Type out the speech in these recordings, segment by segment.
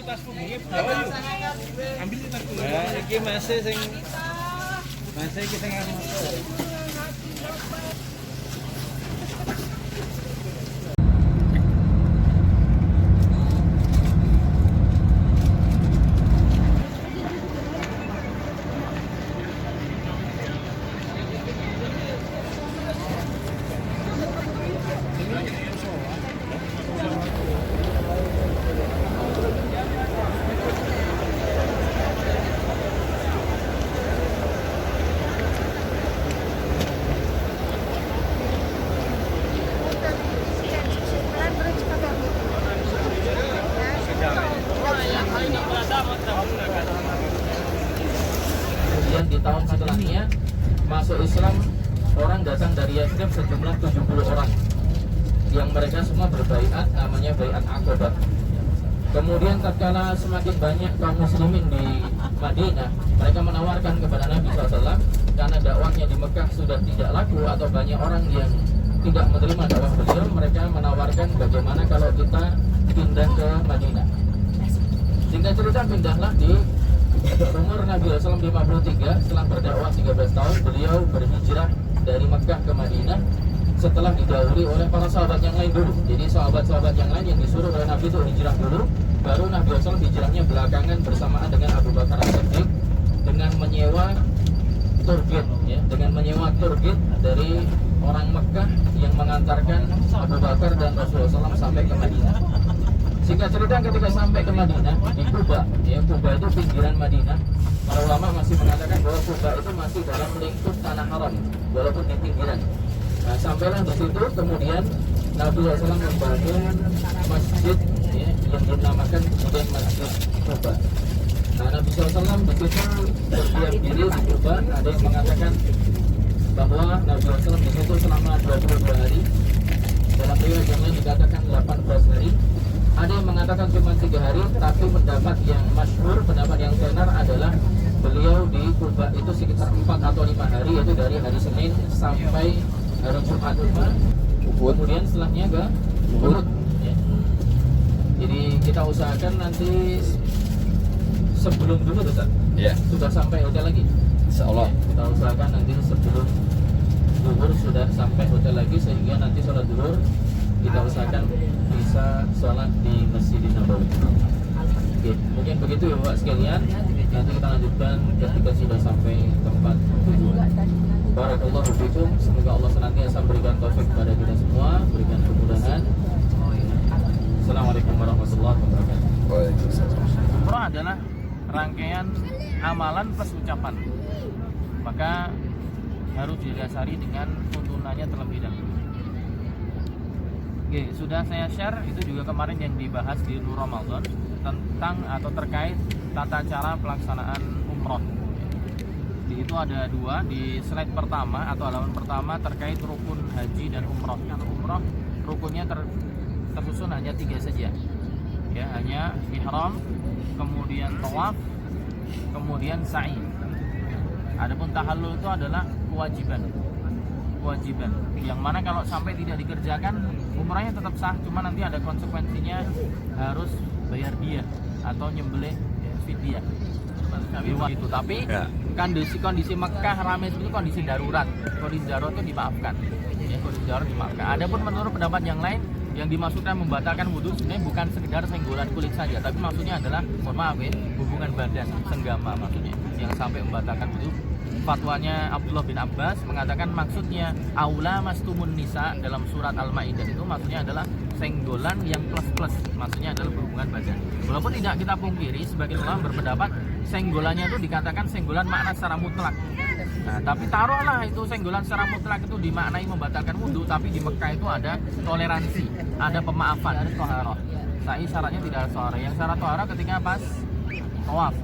tasku bengi bawa yuk. Ambil di tasku. Nah, iki masih sing iki sing anu. Kemudian di tahun setelahnya masuk Islam orang datang dari Yatsrib sejumlah 70 orang yang mereka semua berbaiat, namanya baiat Aqabah. Kemudian tatkala semakin banyak kaum muslimin di Madinah, mereka menawarkan kepada Nabi SAW karena dakwahnya di Mekah sudah tidak laku atau banyak orang yang tidak menerima dakwah beliau, mereka menawarkan bagaimana kalau kita pindah ke Madinah. Singkat cerita pindahlah di umur Nabi SAW 53, setelah berdakwah 13 tahun beliau berhijrah dari Mekah ke Madinah setelah didahului oleh para sahabat yang lain dulu. Jadi sahabat-sahabat yang lain yang disuruh oleh Nabi itu hijrah dulu, baru Nabi SAW hijrahnya belakangan bersamaan dengan Abu Bakar As-Siddiq dengan menyewa turgid, ya, dengan menyewa turgid dari orang Mekah yang mengantarkan Abu Bakar dan Rasulullah SAW sampai ke Madinah. Singkat cerita ketika sampai ke Madinah di Quba, ya, Quba itu pinggiran Madinah. Para ulama masih mengatakan bahwa Quba itu masih dalam lingkup tanah haram, walaupun di pinggiran. Nah, sampailah di situ, kemudian Nabi SAW membangun masjid, ya, yang dinamakan kemudian Masjid Quba. Nah, Nabi SAW di situ berdiam diri di Quba. Ada yang mengatakan bahwa Nabi SAW di situ selama 22 hari. Dalam riwayat yang lain dikatakan 18 hari. Ada yang mengatakan cuma 3 hari, tapi pendapat yang masyhur, pendapat yang benar adalah beliau di Quba itu sekitar 4 atau 5 hari, yaitu dari hari Senin sampai hari Jumat. Kemudian setelahnya ke Uhud, ya. Jadi kita usahakan nanti sebelum dulu Ustaz, ya, sudah sampai hotel lagi. Insyaallah. Ya, kita usahakan nanti sebelum zuhur sudah sampai hotel lagi, sehingga nanti sholat zuhur kita usahakan bisa sholat di Masjidin Nabawi. Oke, mungkin begitu ya Bapak sekalian. Nanti kita lanjutkan ketika sudah sampai tempat tujuan. Barakallahu fikum. Semoga Allah senantiasa berikan taufik kepada kita semua, berikan kemudahan. Assalamualaikum warahmatullahi wabarakatuh. Waalaikumsalam. Umrah adalah rangkaian amalan plus ucapan. Maka harus didasari dengan tuntunannya terlebih dahulu. Oke, sudah saya share itu juga kemarin yang dibahas di Nur Ramadan tentang atau terkait tata cara pelaksanaan umroh. Di itu ada 2, di slide pertama atau halaman pertama terkait rukun haji dan umroh. Kalau umroh rukunnya tersusun hanya 3 saja, ya, hanya ihram, kemudian tawaf, kemudian sa'i. Adapun tahallul itu adalah kewajiban, yang mana kalau sampai tidak dikerjakan umrahnya tetap sah, cuma nanti ada konsekuensinya, harus bayar dia atau nyembelih fidyah itu. Tapi ya, kondisi Mekah ramai itu kondisi darurat, itu dimaafkan, ya, kondisi darurat dimaafkan. Adapun menurut pendapat yang lain, yang dimaksudkan membatalkan wudhu sebenarnya bukan sekedar senggolan kulit saja, tapi maksudnya adalah, mohon maaf ya, hubungan badan, senggama maksudnya yang sampai membatalkan wudhu. Fatwanya Abdullah bin Abbas mengatakan maksudnya aula mastumun nisa dalam surat Al-Maidah itu maksudnya adalah senggolan yang plus, maksudnya adalah berhubungan badan. Walaupun tidak kita pungkiri, sebagian ulama berpendapat senggolannya itu dikatakan senggolan makna secara mutlak. Nah, tapi taruhlah itu senggolan secara mutlak itu dimaknai membatalkan wudhu, tapi di Mekah itu ada toleransi, ada pemaafan, ada toharoh. Syaratnya tidak ada toharoh. Yang syarat toharoh ketika pas tawaf.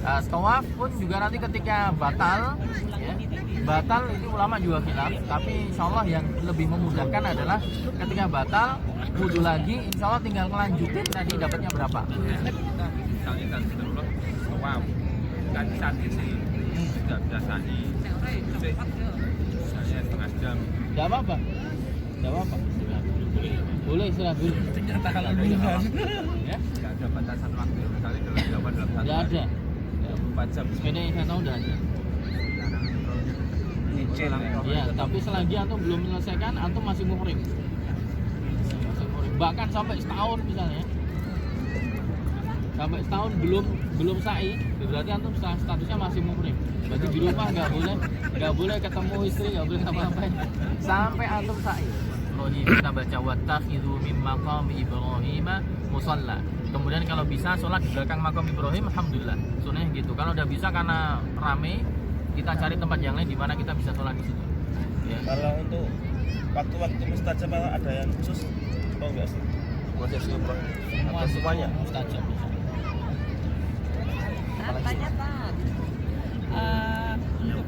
Tawaf pun juga nanti ketika batal, ya, batal ini ulama juga khilaf, tapi insya Allah yang lebih memudahkan adalah ketika batal wudhu lagi, insya Allah tinggal melanjutin tadi dapatnya berapa. Kita misalnya kan terus tawaf kan tadi sih sudah biasa di misalnya setengah jam. Tidak apa-apa. Enggak apa-apa. Boleh istirahat dulu. Ternyata kalau duluan. Ya? Nggak ada batasan waktu, misalnya kalau dilakukan dalam satu Enggak ada. 24 jam. Sepeda yang saya tahu udah ada. Nyicil. Iya, tapi selagi antum belum menyelesaikan, antum masih muhrim. Masih muhrim. Bahkan sampai setahun misalnya. Sampai setahun belum sa'i, berarti antum statusnya masih muhrim. Berarti di rumah nggak boleh ketemu istri, nggak boleh ngapa-ngapain sampai antum sa'i. Ibrahim kita baca wattakhidhu min maqami Ibrahim musalla. Kemudian kalau bisa sholat di belakang makam Ibrahim, alhamdulillah. Sunnahnya gitu. Kalau udah bisa karena rame, kita cari tempat yang lain di mana kita bisa sholat di situ. Ya. Kalau untuk waktu-waktu mustajab ada yang khusus atau enggak sih? Prosesnya bro? Atau semuanya? Mustajab. Tanya tak untuk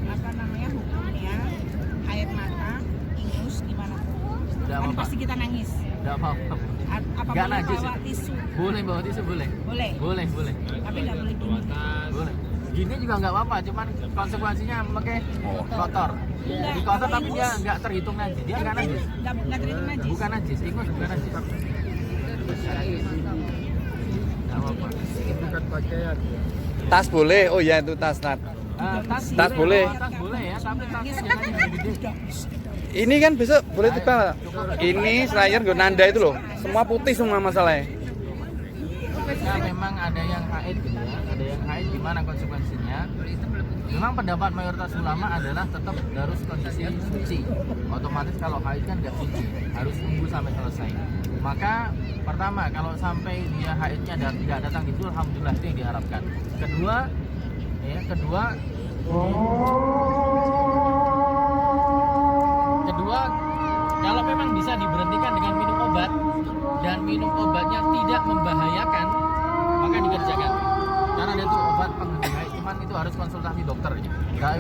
apa namanya hukumnya air mata ingus gimana Tidak kan apa-apa. pasti kita nangis Tidak apa-apa. apa Nggak boleh najis bawa itu. tisu Boleh bawa tisu boleh. boleh Boleh. tapi nggak boleh gini Boleh. Gini juga nggak apa-apa, cuman konsekuensinya pakai kotor. Enggak, Di kotor kalau tapi dia ingus- nggak terhitung najis. Dia nggak najis. nggak terhitung najis Bukan najis, ingus bukan najis. Nggak apa-apa. Bukan pakaian. Tas boleh, oh ya itu tas Nat. Tas boleh. Tas boleh ya, tapi tasnya jangan yang gede. Ini kan besok boleh tebal. Ini slayer gue nanda itu loh. Semua putih semua masalahnya. Nah, memang ada yang haid gitu ya, ada yang haid gimana konsekuensinya? Memang pendapat mayoritas ulama adalah tetap harus kondisi suci. Otomatis kalau haid kan nggak suci, harus tunggu sampai selesai. Maka pertama kalau sampai dia haidnya dan tidak datang itu, alhamdulillah itu yang diharapkan. Kedua, kalau memang bisa diberhentikan dengan minum obat dan minum obatnya tidak membahayakan, maka dikerjakan. Karena ada itu obat penghenti haid, cuman itu harus konsultasi dokter. Ya.